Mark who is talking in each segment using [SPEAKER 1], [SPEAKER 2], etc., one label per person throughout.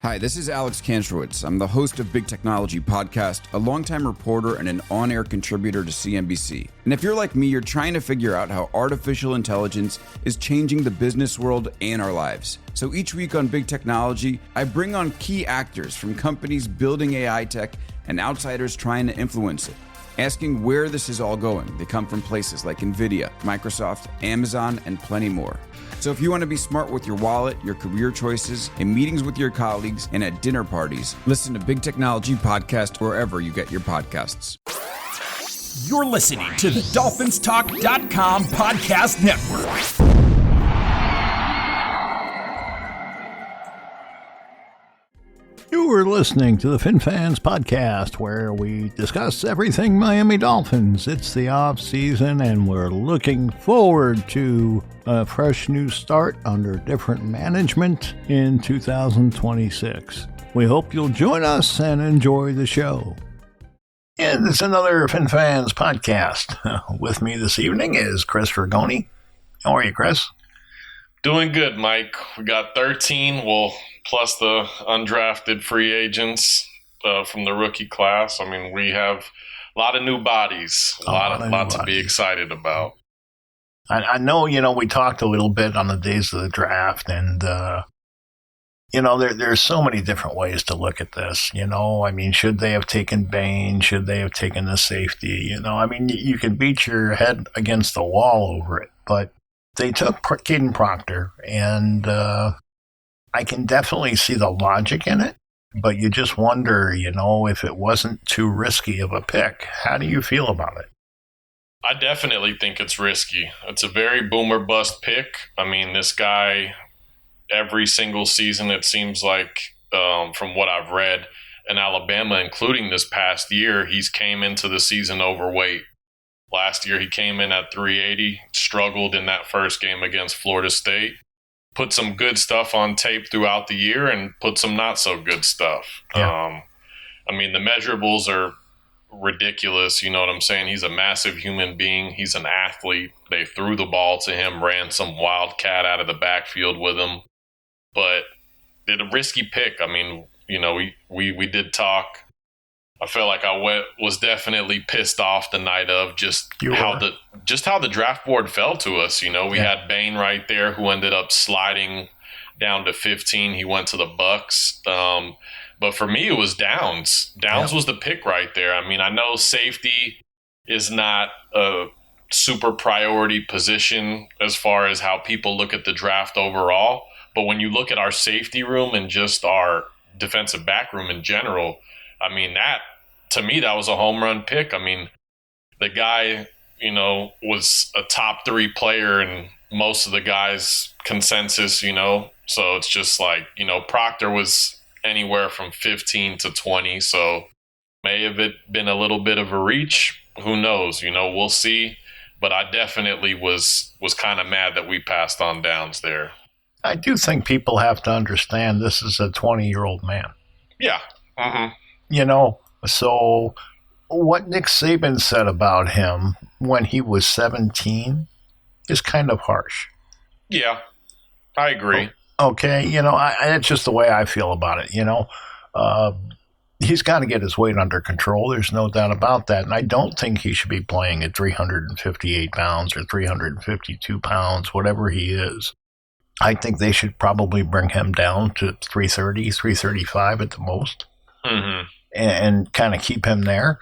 [SPEAKER 1] Hi, this is Alex Kantrowitz. I'm the host of Big Technology Podcast, a longtime reporter and an on-air contributor to CNBC. And if you're like me, you're trying to figure out how artificial intelligence is changing the business world and our lives. So each week on Big Technology, I bring on key actors from companies building AI tech and outsiders trying to influence it, asking where this is all going. They come from places like NVIDIA, Microsoft, Amazon, and plenty more. So if you want to be smart with your wallet, your career choices, in meetings with your colleagues, and at dinner parties, listen to Big Technology Podcast wherever you get your podcasts.
[SPEAKER 2] You're listening to the DolphinsTalk.com podcast network.
[SPEAKER 3] You are listening to the FinFans podcast, where we discuss everything Miami Dolphins. It's the off season, and we're looking forward to a fresh new start under different management in 2026. We hope you'll join us and enjoy the show. And it's another FinFans podcast. With me this evening is Chris Ragone. How are you, Chris?
[SPEAKER 4] Doing good, Mike. We got 13, plus the undrafted free agents from the rookie class. I mean, we have a lot of new bodies, a lot to be excited about.
[SPEAKER 3] I know, we talked a little bit on the days of the draft, and, there's so many different ways to look at this. I mean, should they have taken Bain? Should they have taken the safety? You can beat your head against the wall over it, but they took Caden Proctor, and I can definitely see the logic in it, but you just wonder, if it wasn't too risky of a pick. How do you feel about it?
[SPEAKER 4] I definitely think it's risky. It's a very boomer bust pick. I mean, this guy, every single season, it seems like, from what I've read, in Alabama, including this past year, he's came into the season overweight. Last year, he came in at 380, struggled in that first game against Florida State, put some good stuff on tape throughout the year and put some not so good stuff.
[SPEAKER 3] Yeah.
[SPEAKER 4] The measurables are ridiculous. You know what I'm saying? He's a massive human being. He's an athlete. They threw the ball to him, ran some wildcat out of the backfield with him. But did a risky pick. I mean, we did talk. I felt like I was definitely pissed off the night of just how the draft board fell to us. We had Bain right there, who ended up sliding down to 15. He went to the Bucks. But for me, it was Downs. Downs was the pick right there. I mean, I know safety is not a super priority position as far as how people look at the draft overall. But when you look at our safety room and just our defensive back room in general, I mean, to me, that was a home run pick. I mean, the guy, was a top 3 player in most of the guys' consensus, So it's just like, Proctor was anywhere from 15 to 20. So may have it been a little bit of a reach. Who knows? We'll see. But I definitely was kind of mad that we passed on Downs there.
[SPEAKER 3] I do think people have to understand this is a 20-year-old man.
[SPEAKER 4] Yeah. Mm-hmm.
[SPEAKER 3] So what Nick Saban said about him when he was 17 is kind of harsh.
[SPEAKER 4] Yeah, I agree.
[SPEAKER 3] Okay, it's just the way I feel about it, He's got to get his weight under control. There's no doubt about that. And I don't think he should be playing at 358 pounds or 352 pounds, whatever he is. I think they should probably bring him down to 330, 335 at the most.
[SPEAKER 4] Mm-hmm.
[SPEAKER 3] And kind of keep him there.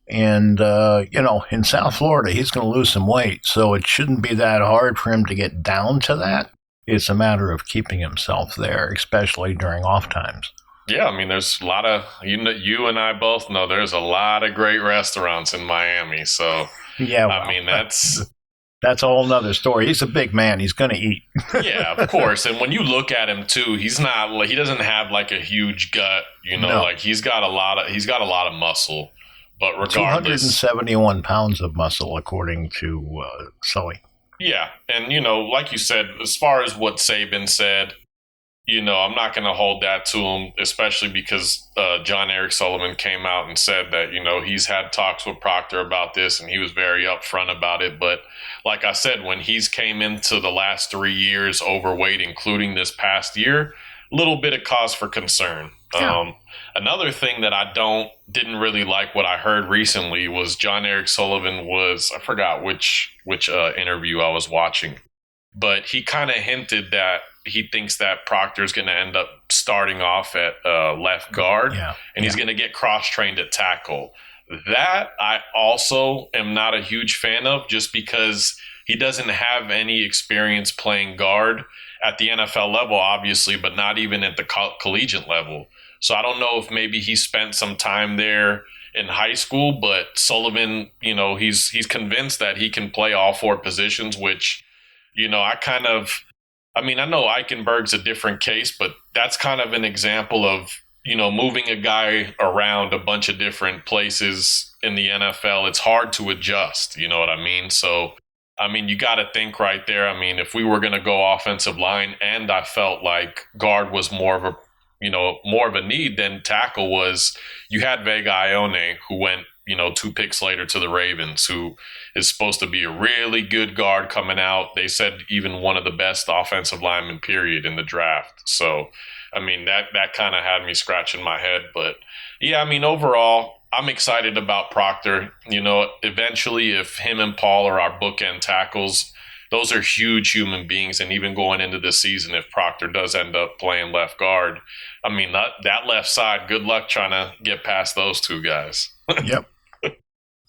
[SPEAKER 3] And, in South Florida, he's going to lose some weight. So it shouldn't be that hard for him to get down to that. It's a matter of keeping himself there, especially during off times.
[SPEAKER 4] Yeah, I mean, there's a lot of, you and I both know there's a lot of great restaurants in Miami. So,
[SPEAKER 3] yeah, well,
[SPEAKER 4] I mean, that's
[SPEAKER 3] a whole nother story. He's a big man. He's going to eat.
[SPEAKER 4] Yeah, of course. And when you look at him too, he doesn't have like a huge gut,
[SPEAKER 3] No.
[SPEAKER 4] Like he's got a lot of muscle. But regardless,
[SPEAKER 3] 271 pounds of muscle, according to Sully.
[SPEAKER 4] Yeah, and like you said, as far as what Saban said, I'm not going to hold that to him, especially because John Eric Sullivan came out and said that, he's had talks with Proctor about this and he was very upfront about it. But like I said, when he's came into the last 3 years overweight, including this past year, little bit of cause for concern.
[SPEAKER 3] Yeah.
[SPEAKER 4] Another thing that I didn't really like what I heard recently was John Eric Sullivan I forgot which interview I was watching, but he kind of hinted that he thinks that Proctor's going to end up starting off at left guard, and he's going to get cross-trained at tackle. That I also am not a huge fan of, just because he doesn't have any experience playing guard at the NFL level, obviously, but not even at the collegiate level. So I don't know if maybe he spent some time there in high school, but Sullivan, he's convinced that he can play all four positions, which, I know Eichenberg's a different case, but that's kind of an example of, moving a guy around a bunch of different places in the NFL. It's hard to adjust, you know what I mean? So, you got to think right there. If we were going to go offensive line, and I felt like guard was more of a need than tackle was, you had Vega Ione, who went, 2 picks later to the Ravens, who is supposed to be a really good guard coming out. They said even one of the best offensive linemen, period, in the draft. So, that kind of had me scratching my head. But, yeah, overall, I'm excited about Proctor. Eventually, if him and Paul are our bookend tackles, those are huge human beings. And even going into this season, if Proctor does end up playing left guard, that left side, good luck trying to get past those two guys.
[SPEAKER 3] Yep.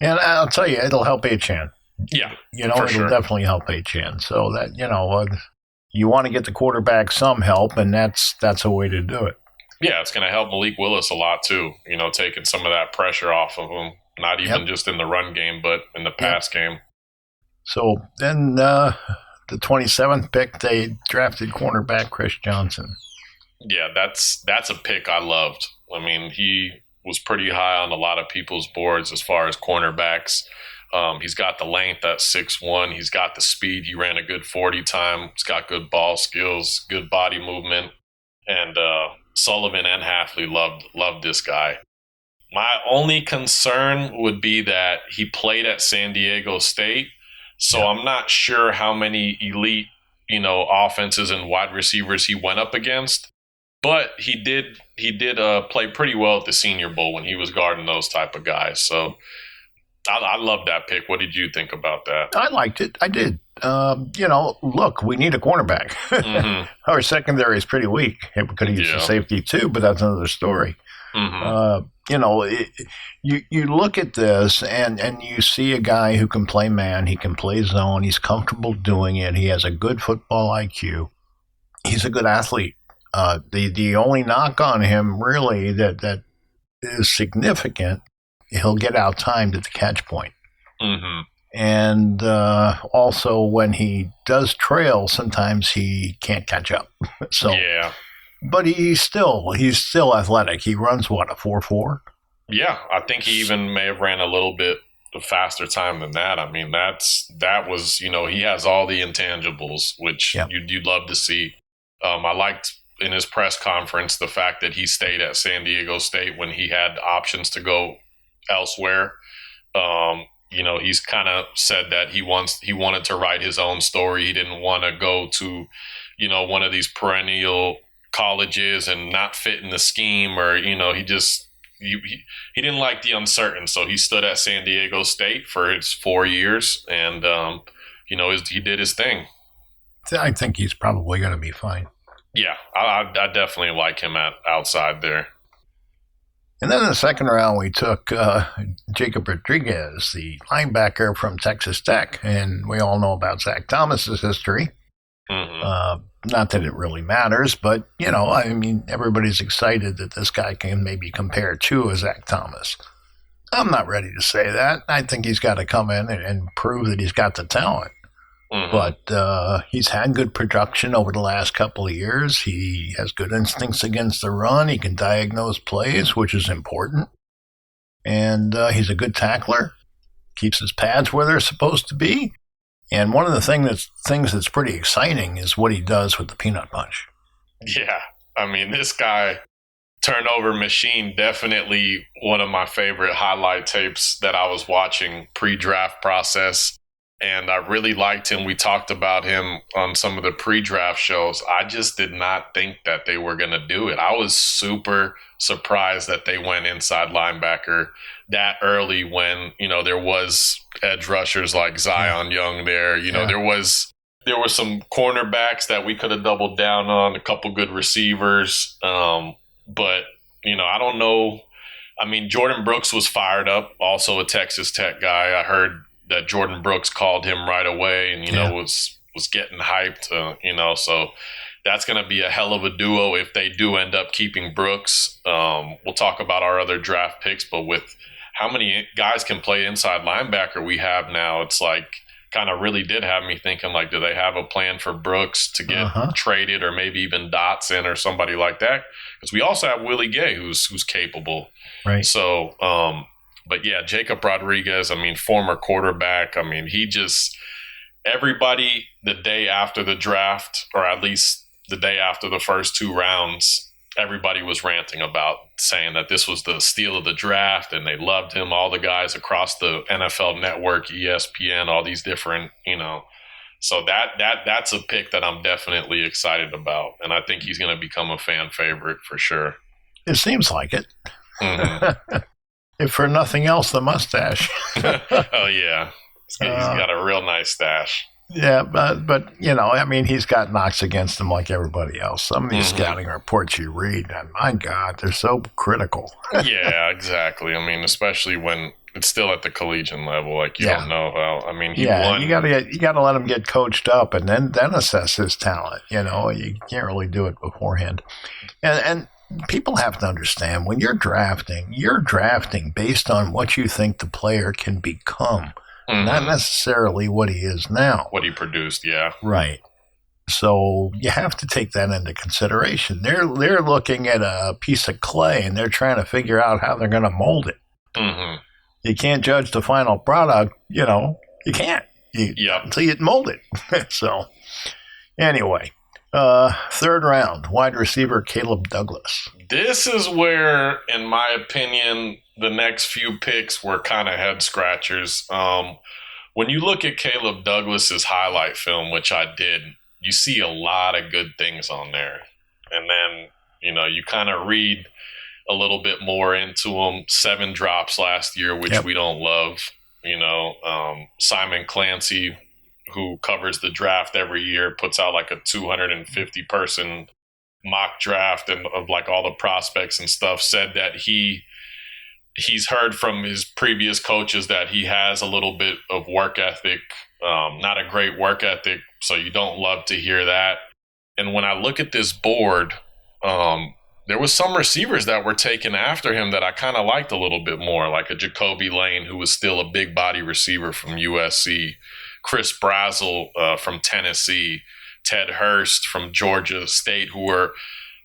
[SPEAKER 3] And I'll tell you, it'll help Achane.
[SPEAKER 4] Yeah,
[SPEAKER 3] it'll definitely help Achane. So that, you want to get the quarterback some help, and that's a way to do it.
[SPEAKER 4] Yeah, it's going to help Malik Willis a lot too, taking some of that pressure off of him, not even just in the run game, but in the pass game. So
[SPEAKER 3] then the 27th pick, they drafted cornerback Chris Johnson.
[SPEAKER 4] Yeah, that's a pick I loved. He was pretty high on a lot of people's boards as far as cornerbacks. He's got the length at 6'1". He's got the speed. He ran a good 40 time. He's got good ball skills, good body movement. And Sullivan and Hafley loved this guy. My only concern would be that he played at San Diego State. So I'm not sure how many elite, offenses and wide receivers he went up against. But he did play pretty well at the Senior Bowl when he was guarding those type of guys. So I love that pick. What did you think about that?
[SPEAKER 3] I liked it. I did. Look, we need a cornerback. Mm-hmm. Our secondary is pretty weak. We could have used a safety too, but that's another story. Mm-hmm. You look at this and you see a guy who can play man. He can play zone. He's comfortable doing it. He has a good football IQ. He's a good athlete. The only knock on him really that is significant, he'll get out timed at the catch point. Mm-hmm. And also when he does trail, sometimes he can't catch up. So but he's still athletic. He runs what, a 4.4? Yeah,
[SPEAKER 4] I think he even may have ran a little bit faster time than that. That was he has all the intangibles, which you'd love to see. I liked in his press conference the fact that he stayed at San Diego State when he had options to go elsewhere. He's kind of said that he wanted to write his own story. He didn't want to go to, one of these perennial colleges and not fit in the scheme, or, he didn't like the uncertain. So he stood at San Diego State for his 4 years and, he did his thing.
[SPEAKER 3] I think he's probably going to be fine.
[SPEAKER 4] Yeah, I definitely like him at outside there.
[SPEAKER 3] And then in the second round, we took Jacob Rodriguez, the linebacker from Texas Tech. And we all know about Zach Thomas's history. Mm-hmm. Not that it really matters, but, everybody's excited that this guy can maybe compare to a Zach Thomas. I'm not ready to say that. I think he's got to come in and prove that he's got the talent. Mm-hmm. But he's had good production over the last couple of years. He has good instincts against the run. He can diagnose plays, which is important. And he's a good tackler. Keeps his pads where they're supposed to be. And one of the things that's pretty exciting is what he does with the peanut punch.
[SPEAKER 4] Yeah. This guy, turnover machine, definitely one of my favorite highlight tapes that I was watching pre-draft process. and I really liked him. We talked about him on some of the pre-draft shows. I just did not think that they were going to do it. I was super surprised that they went inside linebacker that early when, there was edge rushers like Zion Young there. There were some cornerbacks that we could have doubled down on, a couple good receivers. But, I don't know. I mean, Jordan Brooks was fired up, also a Texas Tech guy. I heard that Jordan Brooks called him right away and, was getting hyped, so that's going to be a hell of a duo if they do end up keeping Brooks. We'll talk about our other draft picks, but with how many guys can play inside linebacker we have now, it's like kind of really did have me thinking, like, do they have a plan for Brooks to get traded, or maybe even Dotson or somebody like that? Because we also have Willie Gay, who's capable.
[SPEAKER 3] Right.
[SPEAKER 4] So, but yeah, Jacob Rodriguez, former quarterback. Everybody the day after the draft, or at least the day after the first two rounds, everybody was ranting about, saying that this was the steal of the draft and they loved him. All the guys across the NFL Network, ESPN, all these different, so that's a pick that I'm definitely excited about. And I think he's going to become a fan favorite for sure.
[SPEAKER 3] It seems like it.
[SPEAKER 4] Mm-hmm.
[SPEAKER 3] If for nothing else, the mustache.
[SPEAKER 4] Oh, yeah. He's got a real nice stash.
[SPEAKER 3] Yeah, but he's got knocks against him like everybody else. Some of these scouting reports you read, and my God, they're so critical.
[SPEAKER 4] Yeah, exactly. Especially when it's still at the collegiate level, like you don't know how. He won.
[SPEAKER 3] You gotta let him get coached up, and then assess his talent. You can't really do it beforehand, and people have to understand, when you're drafting based on what you think the player can become. Not necessarily what he is now.
[SPEAKER 4] What he produced, yeah.
[SPEAKER 3] Right. So you have to take that into consideration. They're looking at a piece of clay, and they're trying to figure out how they're going to mold it.
[SPEAKER 4] Mm-hmm.
[SPEAKER 3] You can't judge the final product. You can't. Until you mold it. So anyway, third round, wide receiver Caleb Douglas.
[SPEAKER 4] This is where, in my opinion, the next few picks were kind of head scratchers. When you look at Caleb Douglas's highlight film, which I did, you see a lot of good things on there. And then, you kind of read a little bit more into him. 7 drops last year, which we don't love. Simon Clancy, who covers the draft every year, puts out like a 250 person mock draft and of like all the prospects and stuff, said that he's heard from his previous coaches that he has a little bit of work ethic, not a great work ethic. So you don't love to hear that. And when I look at this board, there was some receivers that were taken after him that I kind of liked a little bit more, like a Jacoby Lane, who was still a big body receiver from USC, Chris Brazel from Tennessee, Ted Hurst from Georgia State, who were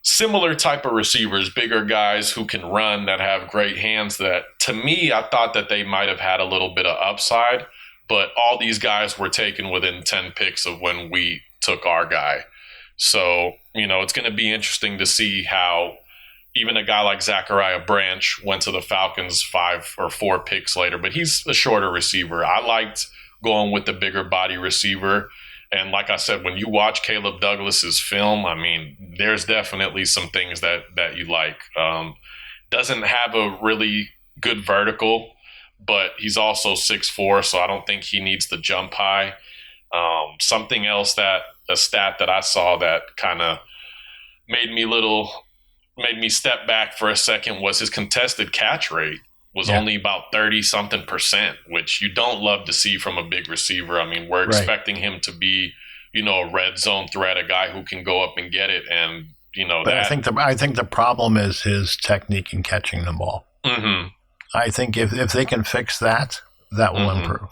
[SPEAKER 4] similar type of receivers, bigger guys who can run, that have great hands. That, to me, I thought that they might have had a little bit of upside, but all these guys were taken within 10 picks of when we took our guy. So, it's going to be interesting to see how even a guy like Zachariah Branch went to the Falcons 5 or 4 picks later, but he's a shorter receiver. I liked going with the bigger body receiver. And like I said, when you watch Caleb Douglas's film, there's definitely some things that you like. Doesn't have a really good vertical, but he's also 6'4", so I don't think he needs to jump high. Something else, a stat that I saw that kind of made me step back for a second, was his contested catch rate was only about 30-something%, which you don't love to see from a big receiver. We're expecting him to be, a red zone threat, a guy who can go up and get it. And,
[SPEAKER 3] but I think the problem is his technique in catching the ball.
[SPEAKER 4] Mm-hmm.
[SPEAKER 3] I think if they can fix that, that will improve.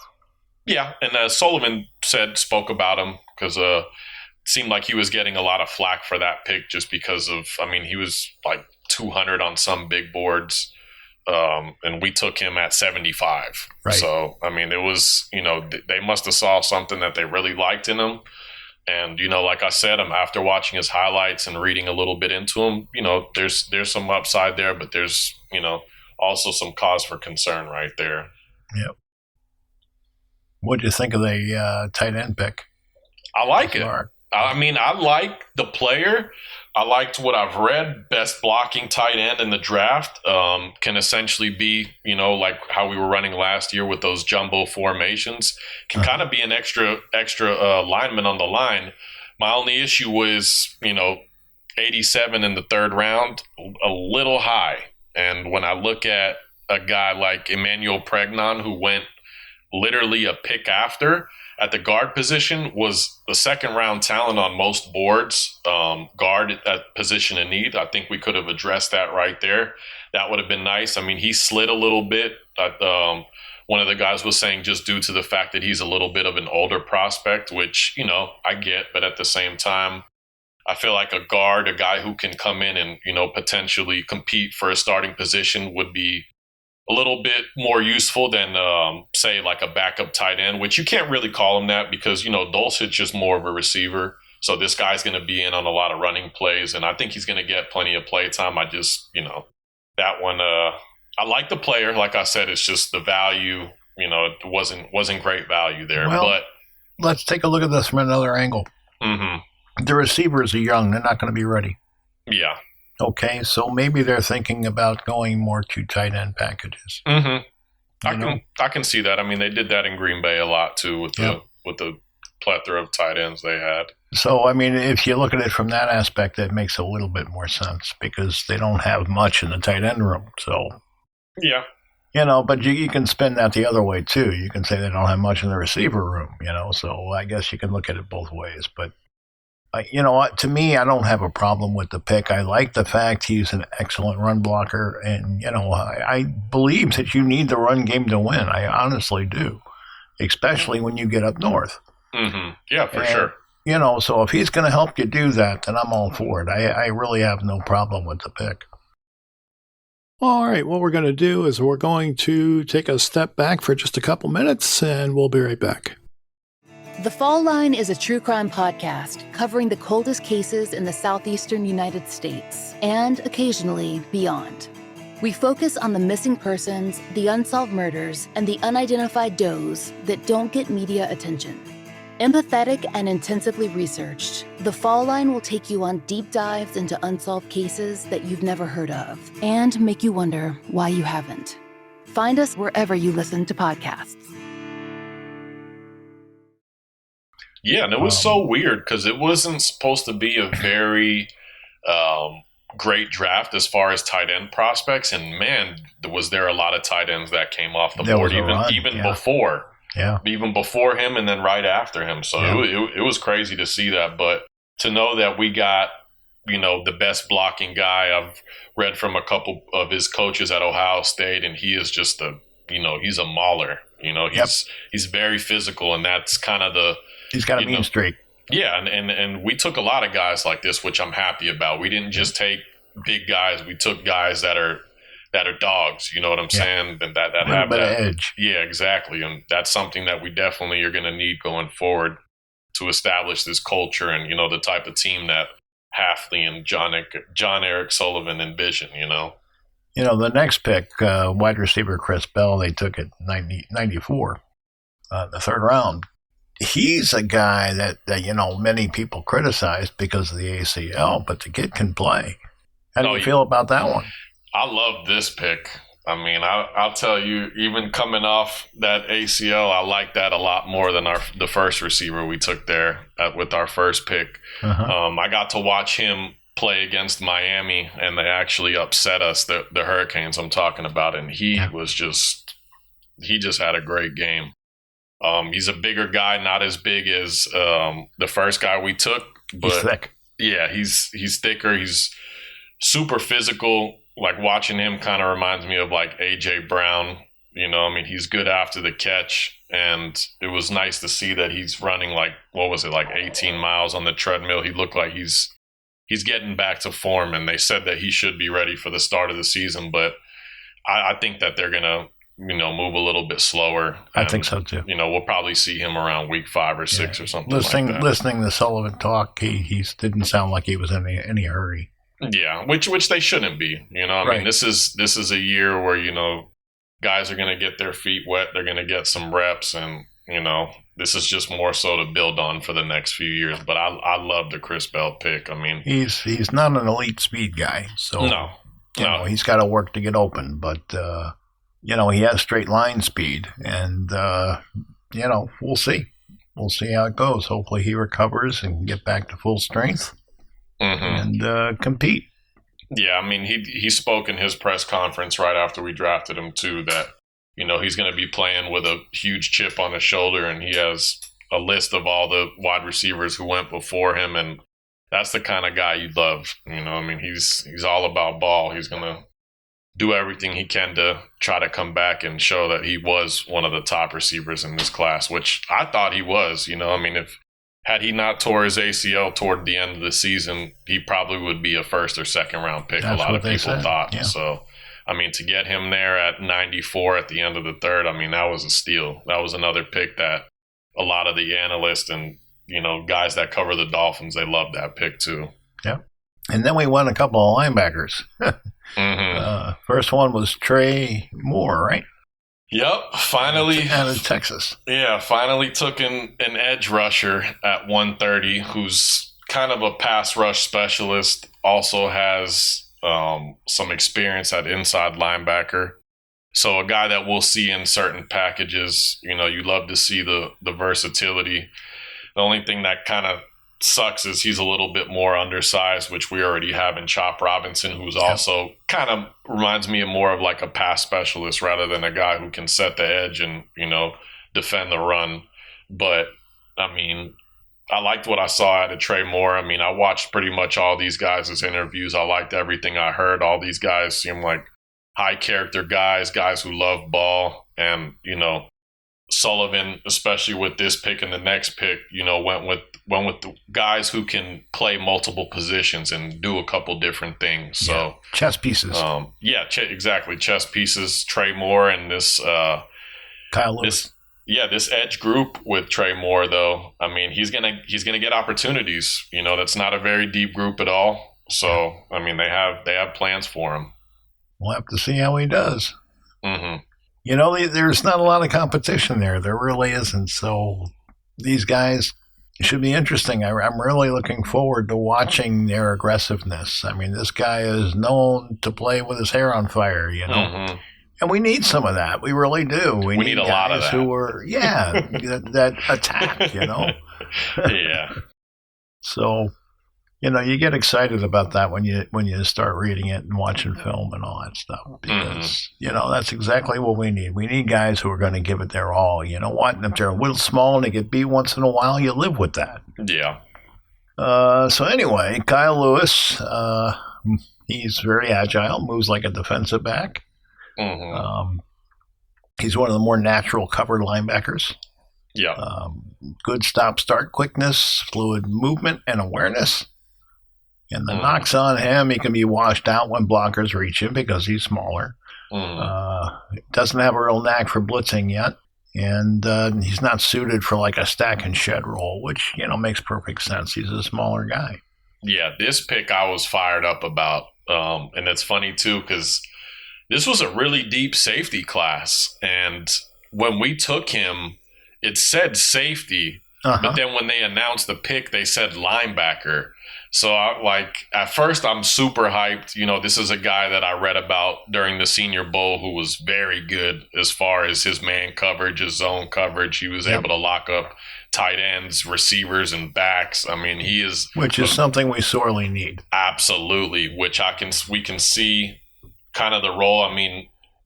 [SPEAKER 4] Yeah. And Sullivan spoke about him because it seemed like he was getting a lot of flack for that pick just because of, he was like 200 on some big boards. And we took him at 75.
[SPEAKER 3] Right. So,
[SPEAKER 4] it was, they must have saw something that they really liked in him. And, like I said, after watching his highlights and reading a little bit into him, there's some upside there, but there's, also some cause for concern right there.
[SPEAKER 3] Yep. What do you think of the tight end pick?
[SPEAKER 4] I like it. I mean, I like the player. I liked what I've read. Best blocking tight end in the draft, can essentially be, like how we were running last year with those jumbo formations. Can kind of be an extra lineman on the line. My only issue was, 87 in the third round, a little high. And when I look at a guy like Emmanuel Pregnon, who went literally a pick after at the guard position, was the second round talent on most boards, guard at position in need. I think we could have addressed that right there. That would have been nice. I mean, he slid a little bit. One of the guys was saying just due to the fact that he's a little bit of an older prospect, which, I get, but at the same time, I feel like a guard, a guy who can come in and, potentially compete for a starting position would be a little bit more useful than, say, like a backup tight end, which you can't really call him that because, Dulcich is more of a receiver. So this guy's going to be in on a lot of running plays, and I think he's going to get plenty of play time. I just, that one, I like the player. Like I said, it's just the value, it wasn't great value there.
[SPEAKER 3] Well,
[SPEAKER 4] but
[SPEAKER 3] let's take a look at this from another angle.
[SPEAKER 4] Mm-hmm.
[SPEAKER 3] The receivers are young. They're not going to be ready.
[SPEAKER 4] Yeah.
[SPEAKER 3] Okay, so maybe they're thinking about going more to tight end packages.
[SPEAKER 4] Mm-hmm. I can see that. I mean, they did that in Green Bay a lot too with the plethora of tight ends they had.
[SPEAKER 3] So, I mean, if you look at it from that aspect, that makes a little bit more sense because they don't have much in the tight end room. So,
[SPEAKER 4] yeah.
[SPEAKER 3] But you can spin that the other way too. You can say they don't have much in the receiver room, so I guess you can look at it both ways. But to me, I don't have a problem with the pick. I like the fact he's an excellent run blocker. And, I believe that you need the run game to win. I honestly do, especially when you get up north.
[SPEAKER 4] Mm-hmm. Yeah, for sure.
[SPEAKER 3] So if he's going to help you do that, then I'm all for it. I really have no problem with the pick.
[SPEAKER 5] All right, what we're going to do is we're going to take a step back for just a couple minutes, and we'll be right back.
[SPEAKER 6] The Fall Line is a true crime podcast covering the coldest cases in the southeastern United States and occasionally beyond. We focus on the missing persons, the unsolved murders, and the unidentified does that don't get media attention. Empathetic and intensively researched, The Fall Line will take you on deep dives into unsolved cases that you've never heard of and make you wonder why you haven't. Find us wherever you listen to podcasts.
[SPEAKER 4] Yeah, and it was so weird because it wasn't supposed to be a very great draft as far as tight end prospects. And, man, was there a lot of tight ends that came off the board even before.
[SPEAKER 3] Yeah.
[SPEAKER 4] Even before him and then right after him. So it was crazy to see that. But to know that we got, the best blocking guy, I've read from a couple of his coaches at Ohio State, and he is just he's a mauler. He's very physical, and that's kind of the –
[SPEAKER 3] he's got a mean streak.
[SPEAKER 4] Yeah, and we took a lot of guys like this, which I'm happy about. We didn't just take big guys. We took guys that are dogs, you know what I'm saying? And that have that
[SPEAKER 3] edge.
[SPEAKER 4] Yeah, exactly. And that's something that we definitely are going to need going forward to establish this culture and, the type of team that Hafley and John Eric Sullivan envision,
[SPEAKER 3] The next pick, wide receiver Chris Bell, they took at 94, the third round. He's a guy that many people criticized because of the ACL, but the kid can play. How do you feel about that one?
[SPEAKER 4] I love this pick. I mean, I'll tell you, even coming off that ACL, I like that a lot more than the first receiver we took there with our first pick. I got to watch him play against Miami, and they actually upset us, the Hurricanes I'm talking about, and he just had a great game. He's a bigger guy, not as big as the first guy we took, but
[SPEAKER 3] he's thick.
[SPEAKER 4] Yeah, he's thicker. He's super physical. Like watching him kind of reminds me of like AJ Brown. He's good after the catch, and it was nice to see that he's running like 18 miles on the treadmill. He looked like he's getting back to form, and they said that he should be ready for the start of the season. But I think that they're gonna move a little bit slower.
[SPEAKER 3] I think so too.
[SPEAKER 4] We'll probably see him around week 5 or 6 or something
[SPEAKER 3] like
[SPEAKER 4] that.
[SPEAKER 3] Listening to Sullivan talk, he didn't sound like he was in any hurry.
[SPEAKER 4] Yeah, which they shouldn't be. I mean, this is a year where guys are going to get their feet wet. They're going to get some reps, and this is just more so to build on for the next few years. But I love the Chris Bell pick. I mean,
[SPEAKER 3] he's not an elite speed guy, so
[SPEAKER 4] no,
[SPEAKER 3] he's got to work to get open. But he has straight line speed, and we'll see. We'll see how it goes. Hopefully, he recovers and can get back to full strength and compete.
[SPEAKER 4] Yeah, I mean, he spoke in his press conference right after we drafted him too that he's going to be playing with a huge chip on his shoulder, and he has a list of all the wide receivers who went before him, and that's the kind of guy you love. He's all about ball. He's going to do everything he can to try to come back and show that he was one of the top receivers in this class, which I thought he was. Had he not tore his ACL toward the end of the season, he probably would be a first or second round pick.
[SPEAKER 3] That's
[SPEAKER 4] a lot of people
[SPEAKER 3] said.
[SPEAKER 4] thought.
[SPEAKER 3] Yeah.
[SPEAKER 4] So, to get him there at 94 at the end of the third, that was a steal. That was another pick that a lot of the analysts and, guys that cover the Dolphins, they loved that pick too.
[SPEAKER 3] Yep. And then we won a couple of linebackers. First one was Trey Moore, right?
[SPEAKER 4] Yep, finally.
[SPEAKER 3] Out of Texas.
[SPEAKER 4] Yeah, finally took an edge rusher at 130 who's kind of a pass rush specialist, also has some experience at inside linebacker. So a guy that we'll see in certain packages. You love to see the versatility. The only thing that kind of sucks is he's a little bit more undersized, which we already have in Chop Robinson, who's also kind of reminds me of more of like a pass specialist rather than a guy who can set the edge and, defend the run. But, I liked what I saw out of Trey Moore. I watched pretty much all these guys' interviews. I liked everything I heard. All these guys seem like high character guys who love ball. And, Sullivan, especially with this pick and the next pick, went with the guys who can play multiple positions and do a couple different things. So
[SPEAKER 3] chess pieces.
[SPEAKER 4] Exactly. Chess pieces. Trey Moore and this
[SPEAKER 3] Kyle Lewis.
[SPEAKER 4] This edge group with Trey Moore, though. He's gonna get opportunities. That's not a very deep group at all. So they have plans for him.
[SPEAKER 3] We'll have to see how he does.
[SPEAKER 4] Mm-hmm.
[SPEAKER 3] There's not a lot of competition there. There really isn't. So these guys should be interesting. I'm really looking forward to watching their aggressiveness. This guy is known to play with his hair on fire,
[SPEAKER 4] Mm-hmm.
[SPEAKER 3] And we need some of that. We really do. We need
[SPEAKER 4] a lot of that.
[SPEAKER 3] Who are, that attack,
[SPEAKER 4] Yeah.
[SPEAKER 3] So, you get excited about that when you start reading it and watching film and all that stuff. Because, that's exactly what we need. We need guys who are going to give it their all. You know what? And if they're a little small and they get beat once in a while, you live with that.
[SPEAKER 4] Yeah.
[SPEAKER 3] So anyway, Kyle Lewis, he's very agile, moves like a defensive back.
[SPEAKER 4] Mm-hmm.
[SPEAKER 3] He's one of the more natural covered linebackers.
[SPEAKER 4] Yeah.
[SPEAKER 3] Good stop-start quickness, fluid movement, and awareness. And the knocks on him, he can be washed out when blockers reach him because he's smaller. Doesn't have a real knack for blitzing yet. And he's not suited for like a stack and shed role, which, makes perfect sense. He's a smaller guy.
[SPEAKER 4] Yeah, this pick I was fired up about. And it's funny, too, because this was a really deep safety class. And when we took him, it said safety. But then when they announced the pick, they said linebacker. So, at first, I'm super hyped. This is a guy that I read about during the Senior Bowl who was very good as far as his man coverage, his zone coverage. He was able to lock up tight ends, receivers, and backs. He is...
[SPEAKER 3] Which is something we sorely need.
[SPEAKER 4] Absolutely, which we can see kind of the role.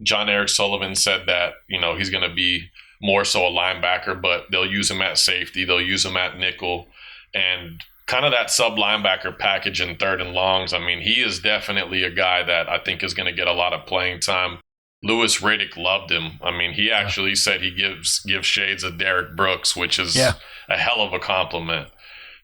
[SPEAKER 4] John Eric Sullivan said that, he's going to be more so a linebacker, but they'll use him at safety. They'll use him at nickel. And kind of that sub-linebacker package in third and longs. He is definitely a guy that I think is going to get a lot of playing time. Louis Riddick loved him. He actually said he gives shades of Derek Brooks, which is a hell of a compliment.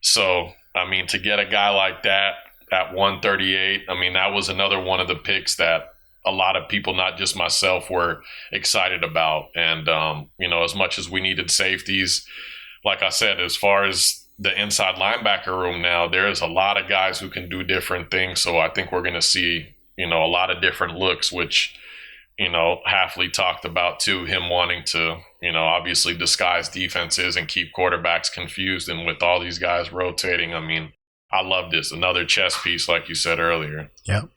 [SPEAKER 4] So, to get a guy like that at 138, that was another one of the picks that a lot of people, not just myself, were excited about. And, as much as we needed safeties, like I said, as far as the inside linebacker room now, there's a lot of guys who can do different things. So I think we're going to see, a lot of different looks, which Halfley talked about too, him wanting to, obviously disguise defenses and keep quarterbacks confused. And with all these guys rotating, I mean, I love this. Another chess piece, like you said earlier.
[SPEAKER 3] Yep.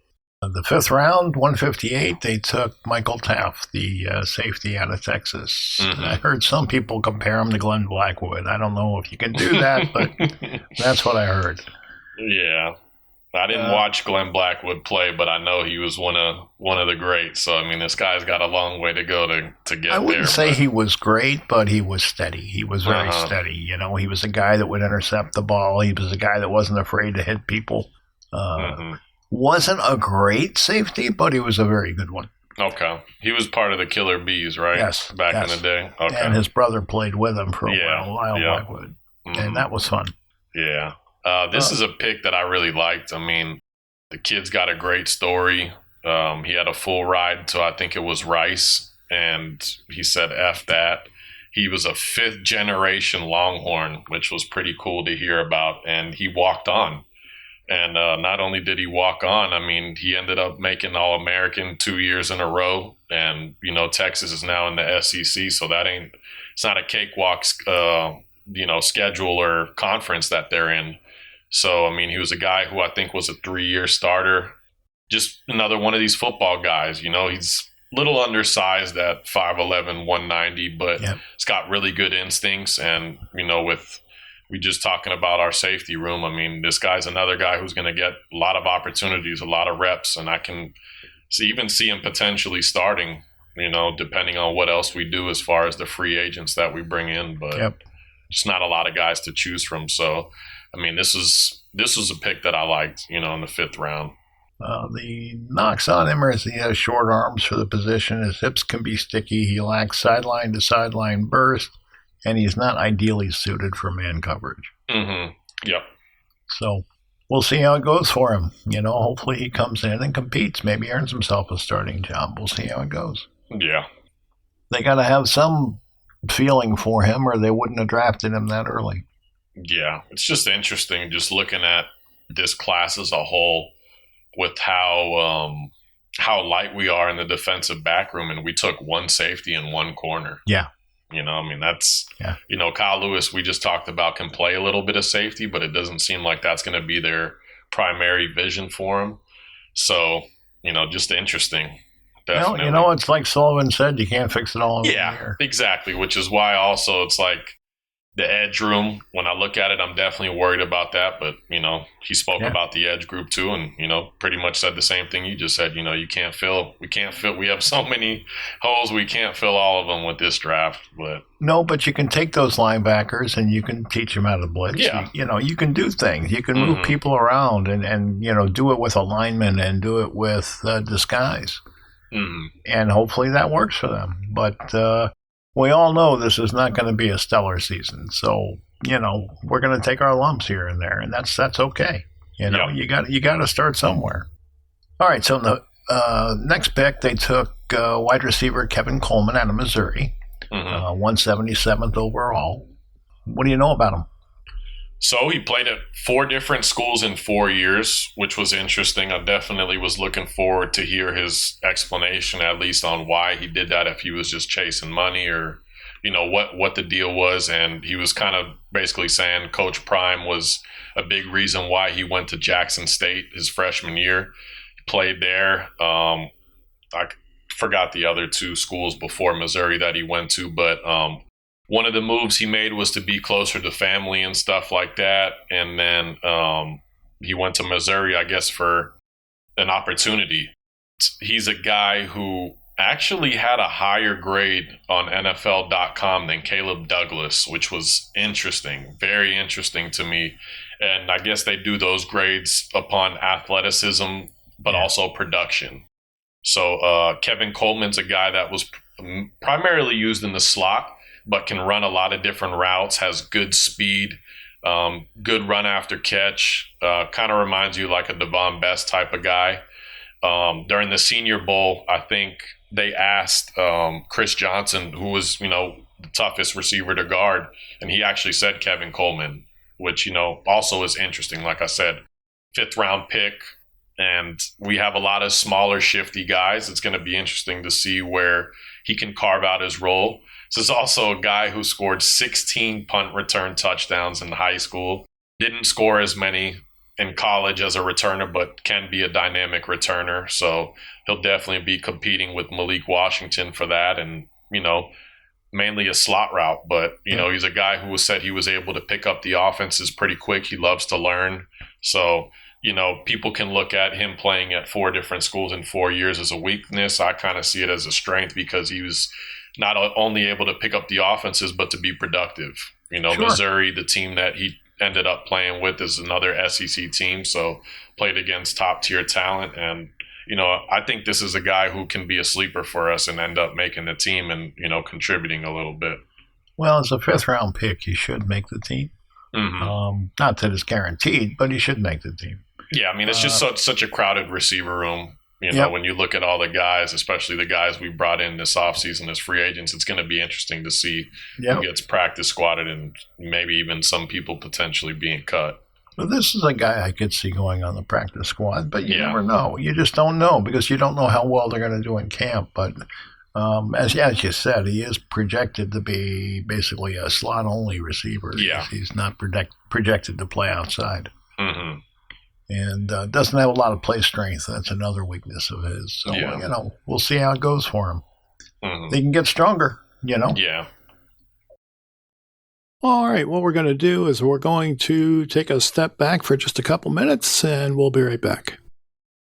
[SPEAKER 3] The fifth round, 158, they took Michael Taft, the safety out of Texas.
[SPEAKER 4] Mm-hmm.
[SPEAKER 3] I heard some people compare him to Glenn Blackwood. I don't know if you can do that, but that's what I heard.
[SPEAKER 4] Yeah. I didn't watch Glenn Blackwood play, but I know he was one of the greats. So, I mean, this guy's got a long way to go to get there.
[SPEAKER 3] I wouldn't say he was great, but he was steady. He was very steady. He was a guy that would intercept the ball. He was a guy that wasn't afraid to hit people. Wasn't a great safety, but he was a very good one.
[SPEAKER 4] Okay. He was part of the Killer Bees, right?
[SPEAKER 3] Yes.
[SPEAKER 4] Back in the day? Okay.
[SPEAKER 3] And his brother played with him for a while, Lyle
[SPEAKER 4] yeah.
[SPEAKER 3] Blackwood. And that was fun.
[SPEAKER 4] Yeah. This is a pick that I really liked. I mean, the kid's got a great story. He had a full ride to, I think it was Rice, and he said, F that. He was a fifth-generation Longhorn, which was pretty cool to hear about, and he walked on. And not only did he walk on, I mean, he ended up making All-American 2 years in a row. And, Texas is now in the SEC, so it's not a cakewalk, schedule or conference that they're in. So, I mean, he was a guy who I think was a 3-year starter. Just another one of these football guys, he's a little undersized at 5'11", 190, but he's got really good instincts. And, with we just talking about our safety room, I mean, this guy's another guy who's going to get a lot of opportunities, a lot of reps, and I can even see him potentially starting, depending on what else we do as far as the free agents that we bring in. But just not a lot of guys to choose from. So, I mean, this was a pick that I liked, in the fifth round.
[SPEAKER 3] The knocks on him is he has short arms for the position. His hips can be sticky. He lacks sideline to sideline burst. And he's not ideally suited for man coverage.
[SPEAKER 4] Mm-hmm. Yep.
[SPEAKER 3] So we'll see how it goes for him. Hopefully he comes in and competes. Maybe earns himself a starting job. We'll see how it goes.
[SPEAKER 4] Yeah.
[SPEAKER 3] They got to have some feeling for him or they wouldn't have drafted him that early.
[SPEAKER 4] Yeah. It's just interesting just looking at this class as a whole with how light we are in the defensive back room, and we took one safety and one corner.
[SPEAKER 3] Yeah.
[SPEAKER 4] That's, Kyle Lewis, we just talked about, can play a little bit of safety, but it doesn't seem like that's going to be their primary vision for him. So, just interesting. Definitely.
[SPEAKER 3] Well, it's like Sullivan said, you can't fix it all in 1 year.
[SPEAKER 4] Exactly, which is why also it's like the edge room, when I look at it, I'm definitely worried about that. But, he spoke about the edge group too, and, pretty much said the same thing you just said. We have so many holes, we can't fill all of them with this draft.
[SPEAKER 3] But you can take those linebackers and you can teach them how to blitz.
[SPEAKER 4] Yeah.
[SPEAKER 3] You can do things. You can move people around and do it with alignment and do it with disguise.
[SPEAKER 4] Mm-hmm.
[SPEAKER 3] And hopefully that works for them. But we all know this is not going to be a stellar season. So, we're going to take our lumps here and there, and that's okay. You got to start somewhere. All right, so in the next pick, they took wide receiver Kevin Coleman out of Missouri, 177th overall. What do you know about him?
[SPEAKER 4] So he played at 4 different schools in 4 years, which was interesting. I definitely was looking forward to hear his explanation, at least on why he did that, if he was just chasing money or, what the deal was. And he was kind of basically saying Coach Prime was a big reason why he went to Jackson State his freshman year. He played there. I forgot the other 2 schools before Missouri that he went to, but one of the moves he made was to be closer to family and stuff like that. And then he went to Missouri, I guess, for an opportunity. He's a guy who actually had a higher grade on NFL.com than Caleb Douglas, which was interesting, very interesting to me. And I guess they do those grades upon athleticism, but also production. So Kevin Coleman's a guy that was primarily used in the slot, but can run a lot of different routes, has good speed, good run after catch, kind of reminds you like a Devon Best type of guy. During the Senior Bowl, I think they asked Chris Johnson, who was, the toughest receiver to guard, and he actually said Kevin Coleman, which, also is interesting. Like I said, 5th round pick, And we have a lot of smaller, shifty guys. It's going to be interesting to see where he can carve out his role. This is also a guy who scored 16 punt return touchdowns in high school. Didn't score as many in college as a returner, but can be a dynamic returner. So he'll definitely be competing with Malik Washington for that. And, mainly a slot route. But, he's a guy who said he was able to pick up the offenses pretty quick. He loves to learn. So, people can look at him playing at 4 different schools in 4 years as a weakness. I kind of see it as a strength because he was not only able to pick up the offenses, but to be productive.
[SPEAKER 3] Sure.
[SPEAKER 4] Missouri, the team that he ended up playing with, is another SEC team. So played against top tier talent. And, I think this is a guy who can be a sleeper for us and end up making the team and, contributing a little bit.
[SPEAKER 3] Well, as a 5th round pick, he should make the team.
[SPEAKER 4] Mm-hmm.
[SPEAKER 3] Not that it's guaranteed, but he should make the team.
[SPEAKER 4] Yeah, I mean, it's just such a crowded receiver room. When you look at all the guys, especially the guys we brought in this offseason as free agents, it's going to be interesting to see who gets practice squatted and maybe even some people potentially being cut.
[SPEAKER 3] But this is a guy I could see going on the practice squad, but you never know. You just don't know because you don't know how well they're going to do in camp. But as you said, he is projected to be basically a slot-only receiver.
[SPEAKER 4] Yeah.
[SPEAKER 3] He's not projected to play outside.
[SPEAKER 4] Mm-hmm.
[SPEAKER 3] And doesn't have a lot of play strength. That's another weakness of his. So, we'll see how it goes for him.
[SPEAKER 4] Mm-hmm.
[SPEAKER 3] They can get stronger,
[SPEAKER 4] Yeah.
[SPEAKER 5] All right, what we're going to do is we're going to take a step back for just a couple minutes, and we'll be right back.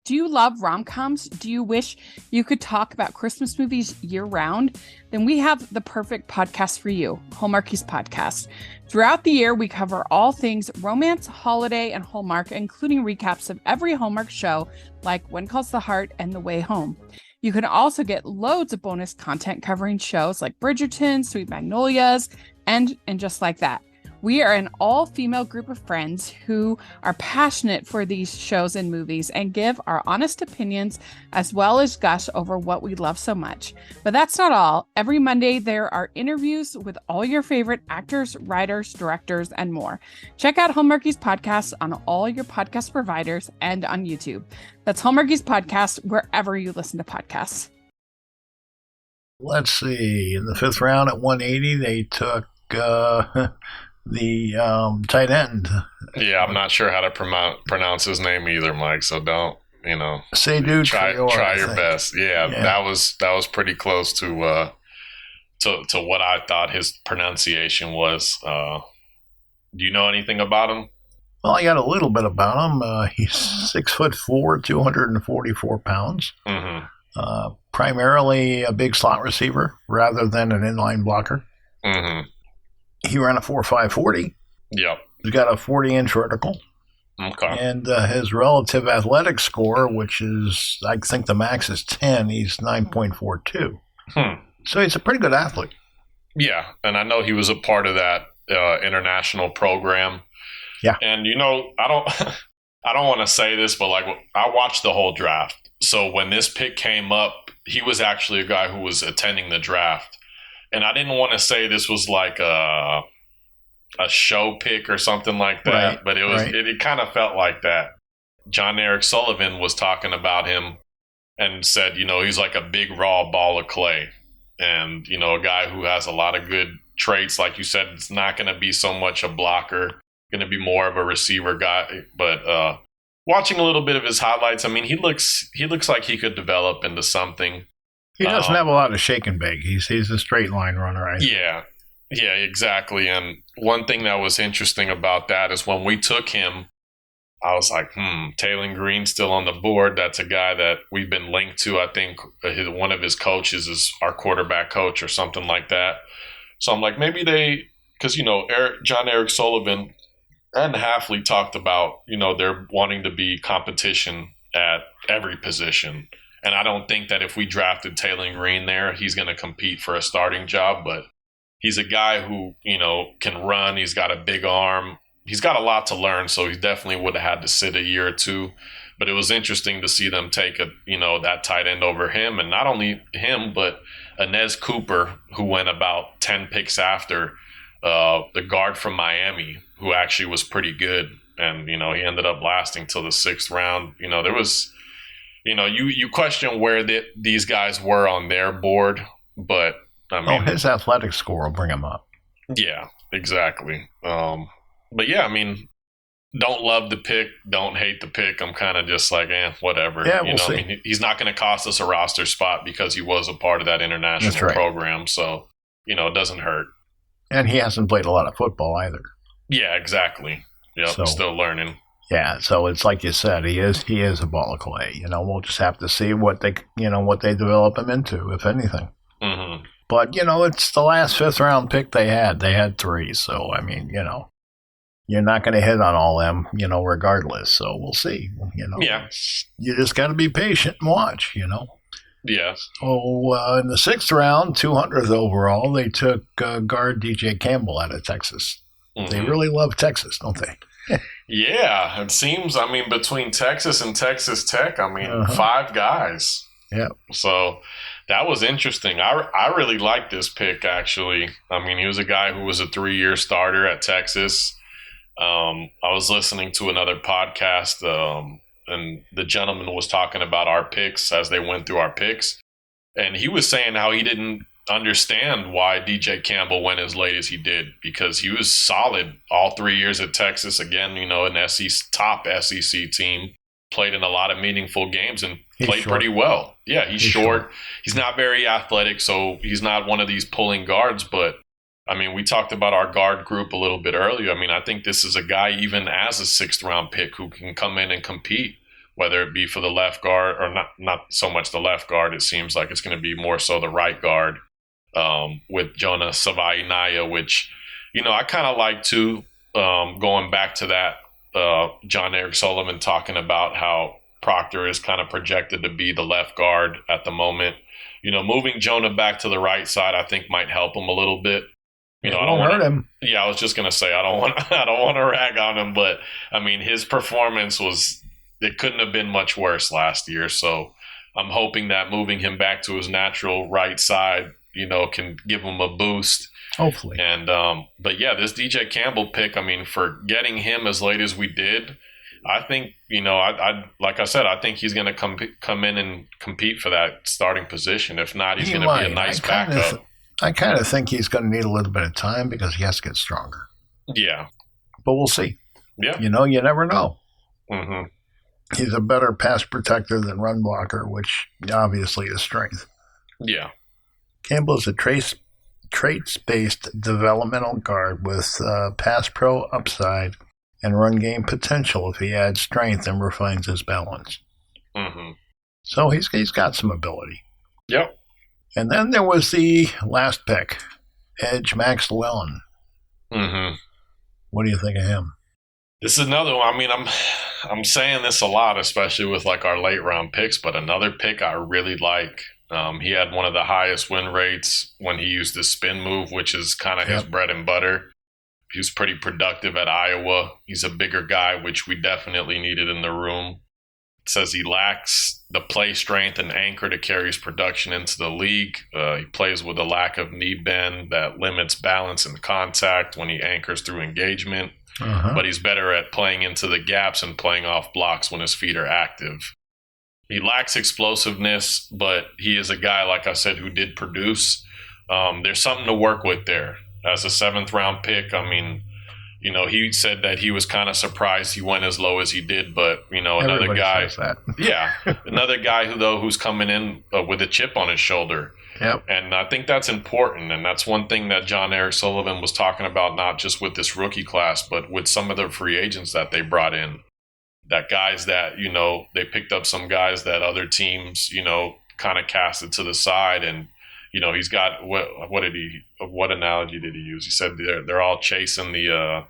[SPEAKER 7] Do you love rom-coms? Do you wish you could talk about Christmas movies year-round? Then we have the perfect podcast for you, Hallmarkies Podcast. Throughout the year, we cover all things romance, holiday, and Hallmark, including recaps of every Hallmark show, like When Calls the Heart and The Way Home. You can also get loads of bonus content covering shows like Bridgerton, Sweet Magnolias, and Just Like That. We are an all-female group of friends who are passionate for these shows and movies and give our honest opinions as well as gush over what we love so much. But that's not all. Every Monday, there are interviews with all your favorite actors, writers, directors, and more. Check out Hallmarkies Podcast on all your podcast providers and on YouTube. That's Hallmarkies Podcast wherever you listen to podcasts.
[SPEAKER 3] Let's see. In the 5th round at 180, they took the tight end.
[SPEAKER 4] Yeah, I'm not sure how to pronounce his name either, Mike. So don't,
[SPEAKER 3] Seydou Traore,
[SPEAKER 4] try your best. Yeah, that was pretty close to what I thought his pronunciation was. Do you know anything about him?
[SPEAKER 3] Well, I got a little bit about him. He's 6'4", 244 pounds.
[SPEAKER 4] Mm-hmm.
[SPEAKER 3] Primarily a big slot receiver rather than an inline blocker.
[SPEAKER 4] Mm-hmm.
[SPEAKER 3] He ran a 4.5 40.
[SPEAKER 4] Yep.
[SPEAKER 3] He's got a 40-inch vertical.
[SPEAKER 4] Okay.
[SPEAKER 3] And his relative athletic score, which is, I think the max is 10, he's 9.42. So he's a pretty good athlete.
[SPEAKER 4] Yeah, and I know he was a part of that international program.
[SPEAKER 3] Yeah.
[SPEAKER 4] And, I don't want to say this, but I watched the whole draft. So when this pick came up, he was actually a guy who was attending the draft. And I didn't want to say this was like a show pick or something like that,
[SPEAKER 3] right,
[SPEAKER 4] but it kind of felt like that. John Eric Sullivan was talking about him and said, he's like a big raw ball of clay. And, a guy who has a lot of good traits. Like you said, it's not going to be so much a blocker, going to be more of a receiver guy. But watching a little bit of his highlights, I mean, he looks like he could develop into something.
[SPEAKER 3] He doesn't have a lot of shake and bake. He's a straight line runner, I think.
[SPEAKER 4] Yeah, exactly. And one thing that was interesting about that is when we took him, I was like, Taylor Green's still on the board. That's a guy that we've been linked to. I think one of his coaches is our quarterback coach or something like that. So I'm like, maybe because, John Eric Sullivan and Hafley talked about, they're wanting to be competition at every position. And I don't think that if we drafted Taylor Green there, he's going to compete for a starting job. But he's a guy who, can run. He's got a big arm. He's got a lot to learn. So he definitely would have had to sit a year or two. But it was interesting to see them take that tight end over him. And not only him, but Inez Cooper, who went about 10 picks after, the guard from Miami, who actually was pretty good. And, he ended up lasting till the 6th round. There was, you question where these guys were on their board, but I mean,
[SPEAKER 3] his athletic score will bring him up.
[SPEAKER 4] Yeah, exactly. But yeah, I mean, don't love the pick, don't hate the pick. I'm kind of just like, whatever.
[SPEAKER 3] Yeah, we'll see.
[SPEAKER 4] I mean, he's not going to cost us a roster spot because he was a part of that international program. So, it doesn't hurt.
[SPEAKER 3] And he hasn't played a lot of football either.
[SPEAKER 4] Yeah, exactly. Yeah, so, still learning.
[SPEAKER 3] Yeah, so it's like you said, he is a ball of clay. We'll just have to see what they develop him into, if anything.
[SPEAKER 4] Mm-hmm.
[SPEAKER 3] But it's the last 5th round pick they had. They had 3, so I mean, you're not going to hit on all them, regardless. So we'll see.
[SPEAKER 4] Yeah,
[SPEAKER 3] you just got to be patient and watch.
[SPEAKER 4] Yeah.
[SPEAKER 3] So in the 6th round, 200th overall, they took guard DJ Campbell out of Texas. Mm-hmm. They really love Texas, don't they?
[SPEAKER 4] Yeah, it seems. I mean, between Texas and Texas Tech, 5 guys.
[SPEAKER 3] Yeah.
[SPEAKER 4] So that was interesting. I really liked this pick, actually. I mean, he was a guy who was a 3-year starter at Texas. I was listening to another podcast, and the gentleman was talking about our picks as they went through our picks. And he was saying how he didn't understand why DJ Campbell went as late as he did, because he was solid all 3 years at Texas. Again, an top SEC team, played in a lot of meaningful games and played pretty well. Yeah, he's short. He's not very athletic, so he's not one of these pulling guards. But, I mean, we talked about our guard group a little bit earlier. I mean, I think this is a guy, even as a 6th round pick, who can come in and compete, whether it be for the left guard or not so much the left guard. It seems like it's going to be more so the right guard. With Jonah Savaiinaya, which, I kind of like too, going back to that, John Eric Sullivan talking about how Proctor is kind of projected to be the left guard at the moment. Moving Jonah back to the right side, I think might help him a little bit.
[SPEAKER 3] I don't want to hurt him.
[SPEAKER 4] Yeah, I was just going to say, I don't want to rag on him, but I mean, his performance it couldn't have been much worse last year. So I'm hoping that moving him back to his natural right side, can give him a boost.
[SPEAKER 3] Hopefully.
[SPEAKER 4] And, but yeah, this DJ Campbell pick, I mean, for getting him as late as we did, I think, like I said, I think he's going to come in and compete for that starting position. If not, he's going to be a nice backup.
[SPEAKER 3] I kind of think he's going to need a little bit of time because he has to get stronger.
[SPEAKER 4] Yeah.
[SPEAKER 3] But we'll see.
[SPEAKER 4] Yeah.
[SPEAKER 3] You never know.
[SPEAKER 4] Mm-hmm.
[SPEAKER 3] He's a better pass protector than run blocker, which obviously is strength.
[SPEAKER 4] Yeah.
[SPEAKER 3] Campbell is a traits-based developmental guard with pass pro upside and run game potential if he adds strength and refines his balance.
[SPEAKER 4] Mm-hmm.
[SPEAKER 3] So he's got some ability.
[SPEAKER 4] Yep.
[SPEAKER 3] And then there was the last pick, Edge Max Llewellyn.
[SPEAKER 4] Mm-hmm.
[SPEAKER 3] What do you think of him?
[SPEAKER 4] This is another one. I mean, I'm saying this a lot, especially with like our late round picks, but another pick I really like. He had one of the highest win rates when he used the spin move, which is kind of his bread and butter. He was pretty productive at Iowa. He's a bigger guy, which we definitely needed in the room. It says he lacks the play strength and anchor to carry his production into the league. He plays with a lack of knee bend that limits balance and contact when he anchors through engagement. But he's better at playing into the gaps and playing off blocks when his feet are active. He lacks explosiveness, but he is a guy, like I said, who did produce. There's something to work with there. As a 7th round pick, I mean, he said that he was kind of surprised he went as low as he did, but, another
[SPEAKER 3] Everybody
[SPEAKER 4] guy.
[SPEAKER 3] says that.
[SPEAKER 4] Yeah. Another guy who's coming in with a chip on his shoulder.
[SPEAKER 3] Yep.
[SPEAKER 4] And I think that's important. And that's one thing that John Eric Sullivan was talking about, not just with this rookie class, but with some of the free agents that they brought in. That guys that, they picked up some guys that other teams, kind of casted to the side. And, he's got, what analogy did he use? He said they're all chasing the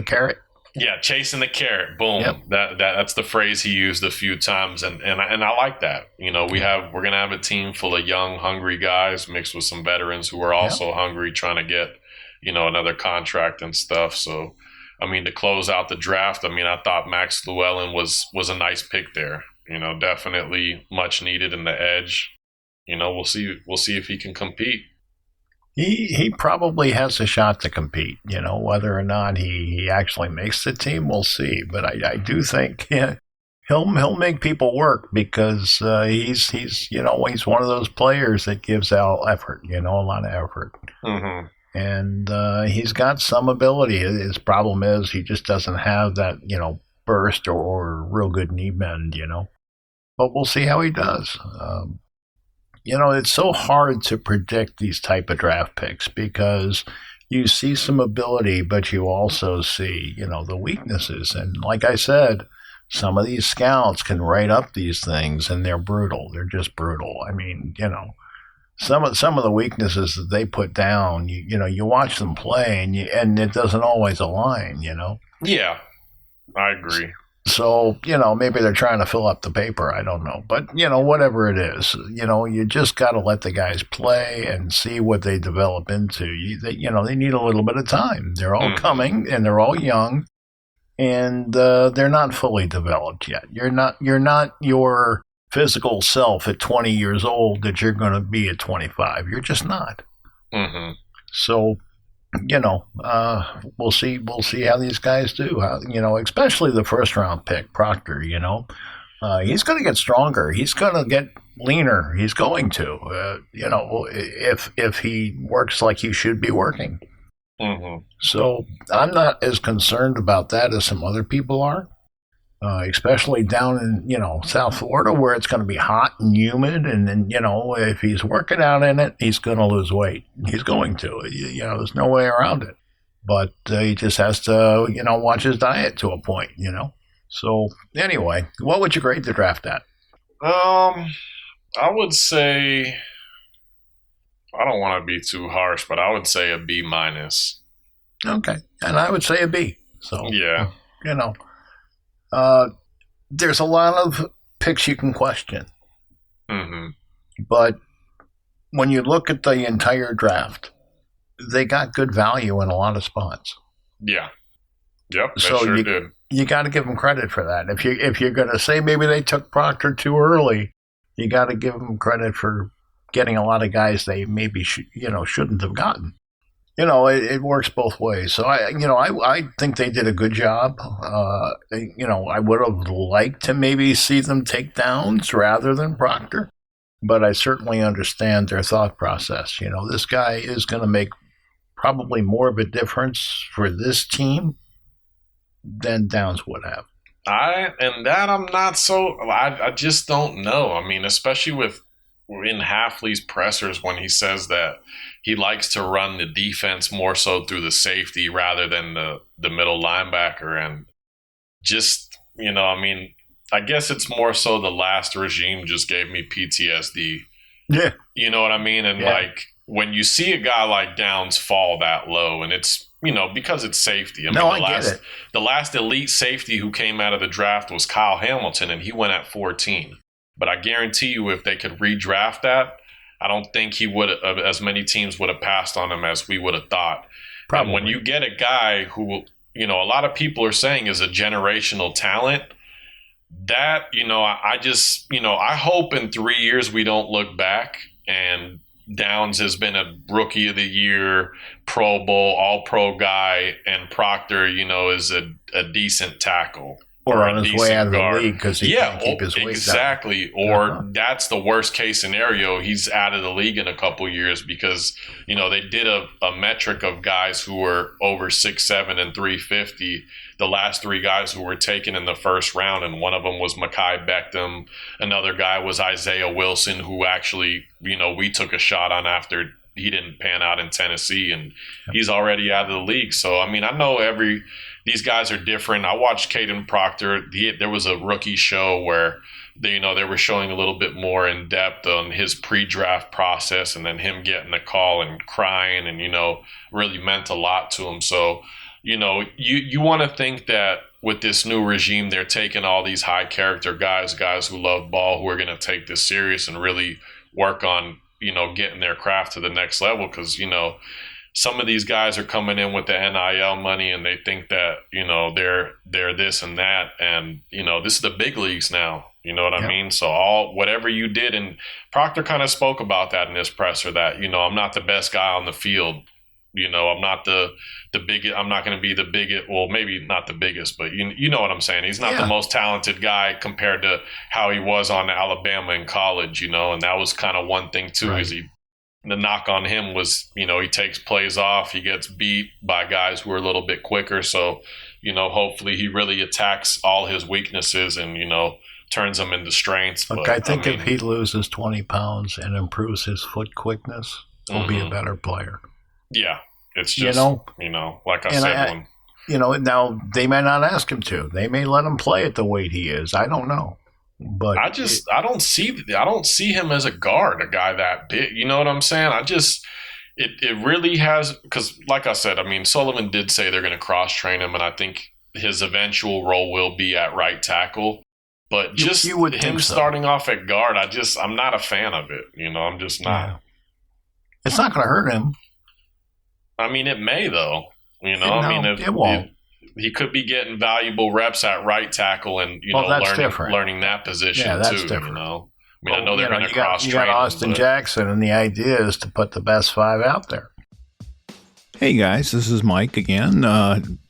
[SPEAKER 3] carrot.
[SPEAKER 4] Yeah, chasing the carrot. Boom.
[SPEAKER 3] Yep.
[SPEAKER 4] That's the phrase he used a few times, and I like that. We're gonna have a team full of young, hungry guys mixed with some veterans who are also hungry, trying to get another contract and stuff. So, I mean, to close out the draft, I mean, I thought Max Llewellyn was a nice pick there. Definitely much needed in the edge. We'll see if he can compete.
[SPEAKER 3] He probably has a shot to compete. Whether or not he actually makes the team, we'll see. But I do think he'll make people work because he's one of those players that gives out effort. A lot of effort.
[SPEAKER 4] Mm-hmm.
[SPEAKER 3] And he's got some ability. His problem is he just doesn't have that burst or real good knee bend. But we'll see how he does. It's so hard to predict these type of draft picks because you see some ability, but you also see, the weaknesses. And like I said, some of these scouts can write up these things and they're brutal. They're just brutal. I mean, some of the weaknesses that they put down, you watch them play and it doesn't always align,
[SPEAKER 4] Yeah, I agree.
[SPEAKER 3] So, maybe they're trying to fill up the paper. I don't know. But, whatever it is, you just got to let the guys play and see what they develop into. They need a little bit of time. They're all coming and they're all young and they're not fully developed yet. You're not your physical self at 20 years old that you're going to be at 25. You're just not.
[SPEAKER 4] Mm-hmm.
[SPEAKER 3] So, we'll see how these guys do. Especially the first round pick, Proctor. He's going to get stronger. He's going to get leaner. He's going to. If he works like he should be working.
[SPEAKER 4] Mm-hmm.
[SPEAKER 3] So I'm not as concerned about that as some other people are. Especially down in, South Florida where it's going to be hot and humid. And then, if he's working out in it, he's going to lose weight. He's going to. There's no way around it. But he just has to, watch his diet to a point, So anyway, what would you grade the draft at?
[SPEAKER 4] I would say, I don't want to be too harsh, but I would say a B minus.
[SPEAKER 3] Okay. And I would say a B. So,
[SPEAKER 4] yeah.
[SPEAKER 3] There's a lot of picks you can question.
[SPEAKER 4] Mm-hmm.
[SPEAKER 3] But when you look at the entire draft, they got good value in a lot of spots.
[SPEAKER 4] Yeah. Yep, they
[SPEAKER 3] so
[SPEAKER 4] sure did.
[SPEAKER 3] You got to give them credit for that. If you're going to say maybe they took Proctor too early, you got to give them credit for getting a lot of guys they maybe shouldn't have gotten. It works both ways. So I think they did a good job. I would have liked to maybe see them take Downs rather than Proctor, but I certainly understand their thought process. This guy is going to make probably more of a difference for this team than Downs would have.
[SPEAKER 4] I'm not so. I just don't know. I mean, especially in Hafley's pressers when he says that he likes to run the defense more so through the safety rather than the middle linebacker. And just, I guess it's more so the last regime just gave me PTSD.
[SPEAKER 3] Yeah.
[SPEAKER 4] You know what I mean? And when you see a guy like Downs fall that low, and it's, because it's safety.
[SPEAKER 3] I get it.
[SPEAKER 4] The last elite safety who came out of the draft was Kyle Hamilton, and he went at 14. But I guarantee you if they could redraft that, I don't think he would as many teams would have passed on him as we would have thought. Probably. And when you get a guy who, a lot of people are saying is a generational talent, that, I hope in 3 years we don't look back and Downs has been a rookie of the year, Pro Bowl, all-pro guy, and Proctor, is a decent tackle.
[SPEAKER 3] Or on his way out of the league because he can't keep his weight
[SPEAKER 4] exactly.
[SPEAKER 3] down.
[SPEAKER 4] Or that's the worst case scenario. He's out of the league in a couple years because, they did a metric of guys who were over 6'7" and 350. The last three guys who were taken in the first round, and one of them was Mekhi Beckham. Another guy was Isaiah Wilson, who actually, we took a shot on after he didn't pan out in Tennessee, and he's already out of the league. So, I know these guys are different. I watched Caden Proctor. There was a rookie show where they were showing a little bit more in depth on his pre-draft process, and then him getting the call and crying, and really meant a lot to him. So, you want to think that with this new regime, they're taking all these high character guys who love ball, who are going to take this serious and really work on getting their craft to the next level, because some of these guys are coming in with the NIL money and they think that, they're this and that. And, this is the big leagues now. You know what I mean? So whatever you did, and Proctor kind of spoke about that in his presser, that, I'm not the best guy on the field. I'm not the biggest. I'm not going to be the biggest. Well, maybe not the biggest, but you know what I'm saying. He's not the most talented guy compared to how he was on Alabama in college. And that was kind of one thing too.
[SPEAKER 3] Right.
[SPEAKER 4] The knock on him was, he takes plays off. He gets beat by guys who are a little bit quicker. So, hopefully he really attacks all his weaknesses and turns them into strengths.
[SPEAKER 3] Look, I think if he loses 20 pounds and improves his foot quickness, he'll be a better player.
[SPEAKER 4] Yeah, it's just, like I said.
[SPEAKER 3] Now they may not ask him to. They may let him play at the weight he is. I don't know. But
[SPEAKER 4] I don't see him as a guard, a guy that big. You know what I'm saying? It really has, because like I said, Sullivan did say they're going to cross-train him, and I think his eventual role will be at right tackle. But just
[SPEAKER 3] you would
[SPEAKER 4] him starting off at guard, I'm not a fan of it. I'm just not.
[SPEAKER 3] Yeah. It's not going to hurt him.
[SPEAKER 4] It may, though.
[SPEAKER 3] It won't.
[SPEAKER 4] He could be getting valuable reps at right tackle and, learning that position
[SPEAKER 3] that's
[SPEAKER 4] too,
[SPEAKER 3] different.
[SPEAKER 4] I know they're going to cross-train
[SPEAKER 3] You got Austin Jackson, and the idea is to put the best 5 out there. Hey guys, this is Mike again,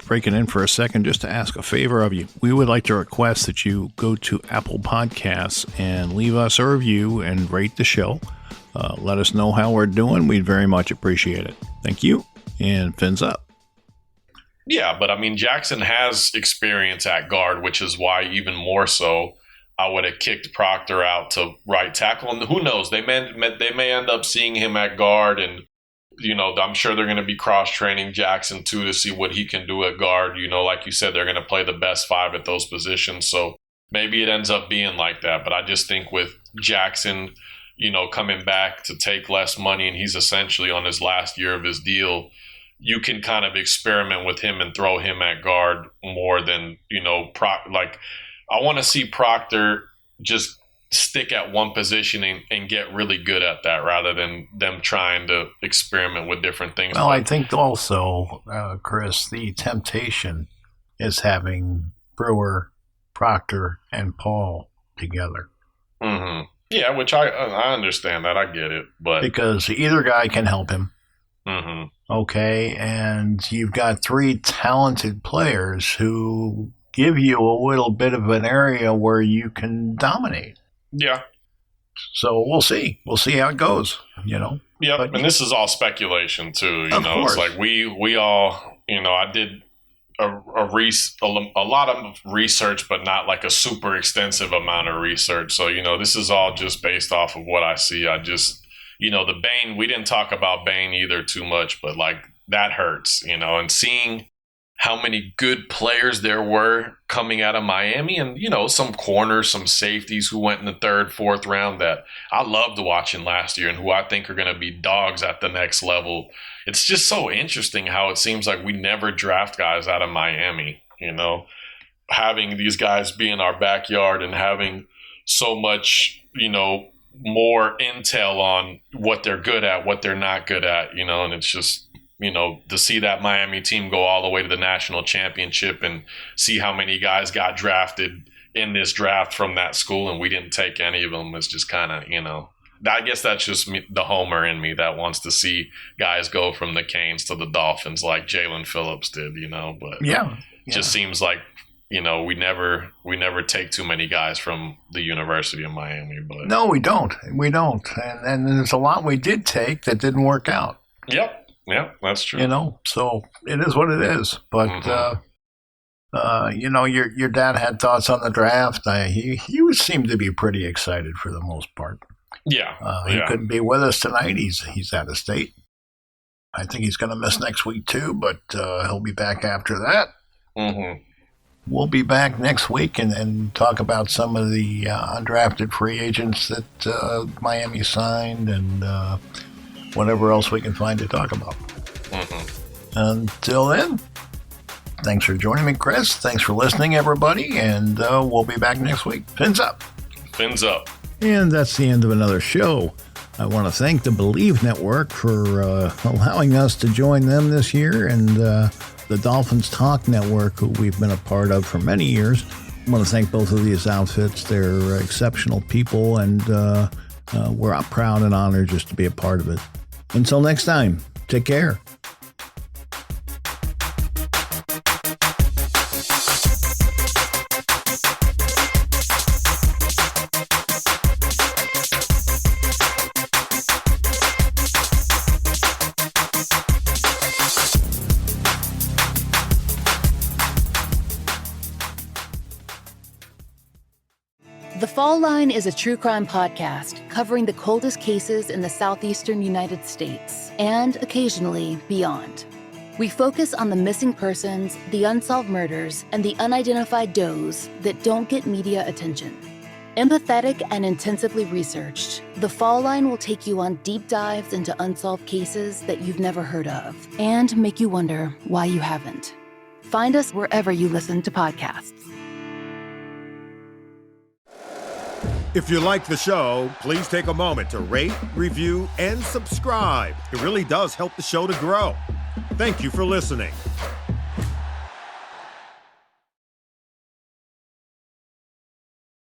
[SPEAKER 3] breaking in for a second just to ask a favor of you. We would like to request that you go to Apple Podcasts and leave us a review and rate the show. Let us know how we're doing. We'd very much appreciate it. Thank you, and fins up.
[SPEAKER 4] Yeah, but Jackson has experience at guard, which is why even more so I would have kicked Proctor out to right tackle. And who knows, they may end up seeing him at guard, and I'm sure they're going to be cross-training Jackson too to see what he can do at guard. Like you said, they're going to play the best 5 at those positions. So maybe it ends up being like that. But I just think with Jackson, coming back to take less money, and he's essentially on his last year of his deal, you can kind of experiment with him and throw him at guard more than, I want to see Proctor just stick at one position and get really good at that rather than them trying to experiment with different things.
[SPEAKER 3] Well, I think also, Chris, the temptation is having Brewer, Proctor, and Paul together.
[SPEAKER 4] Mm-hmm. Yeah, which I understand that. I get it. But
[SPEAKER 3] because either guy can help him.
[SPEAKER 4] Mm-hmm.
[SPEAKER 3] Okay, and you've got 3 talented players who give you a little bit of an area where you can dominate.
[SPEAKER 4] Yeah.
[SPEAKER 3] So we'll see. We'll see how it goes,
[SPEAKER 4] Yeah, and this is all speculation too.
[SPEAKER 3] Of course.
[SPEAKER 4] It's like we all, I did a lot of research, but not like a super extensive amount of research. So, this is all just based off of what I see. I just, the Bain, we didn't talk about Bain either too much, but that hurts, and seeing how many good players there were coming out of Miami, and, some corners, some safeties who went in the 3rd, 4th round that I loved watching last year and who I think are going to be dogs at the next level. It's just so interesting how it seems like we never draft guys out of Miami, having these guys be in our backyard and having so much, more intel on what they're good at, what they're not good at, and it's just, to see that Miami team go all the way to the national championship and see how many guys got drafted in this draft from that school and we didn't take any of them is just kind of, I guess that's just me, the homer in me that wants to see guys go from the Canes to the Dolphins like Jalen Phillips did, but it just seems like, we never take too many guys from the University of Miami. But
[SPEAKER 3] no, we don't. And there's a lot we did take that didn't work out.
[SPEAKER 4] Yep. Yeah, that's true.
[SPEAKER 3] So it is what it is. But, your dad had thoughts on the draft. He seemed to be pretty excited for the most part.
[SPEAKER 4] Yeah.
[SPEAKER 3] He couldn't be with us tonight. He's out of state. I think he's going to miss next week too, but he'll be back after that.
[SPEAKER 4] Mm-hmm.
[SPEAKER 3] We'll be back next week and talk about some of the undrafted free agents that Miami signed and whatever else we can find to talk about.
[SPEAKER 4] Mm-hmm.
[SPEAKER 3] Until then, thanks for joining me, Chris. Thanks for listening, everybody, and we'll be back next week. Fins up.
[SPEAKER 4] Fins up.
[SPEAKER 3] And that's the end of another show. I want to thank the Believe Network for allowing us to join them this year, and the Dolphins Talk Network, who we've been a part of for many years. I want to thank both of these outfits. They're exceptional people, and we're proud and honored just to be a part of it. Until next time, take care.
[SPEAKER 6] The Fall Line is a true crime podcast covering the coldest cases in the southeastern United States and occasionally beyond. We focus on the missing persons, the unsolved murders, and the unidentified does that don't get media attention. Empathetic and intensively researched, The Fall Line will take you on deep dives into unsolved cases that you've never heard of and make you wonder why you haven't. Find us wherever you listen to podcasts.
[SPEAKER 8] If you like the show, please take a moment to rate, review, and subscribe. It really does help the show to grow. Thank you for listening.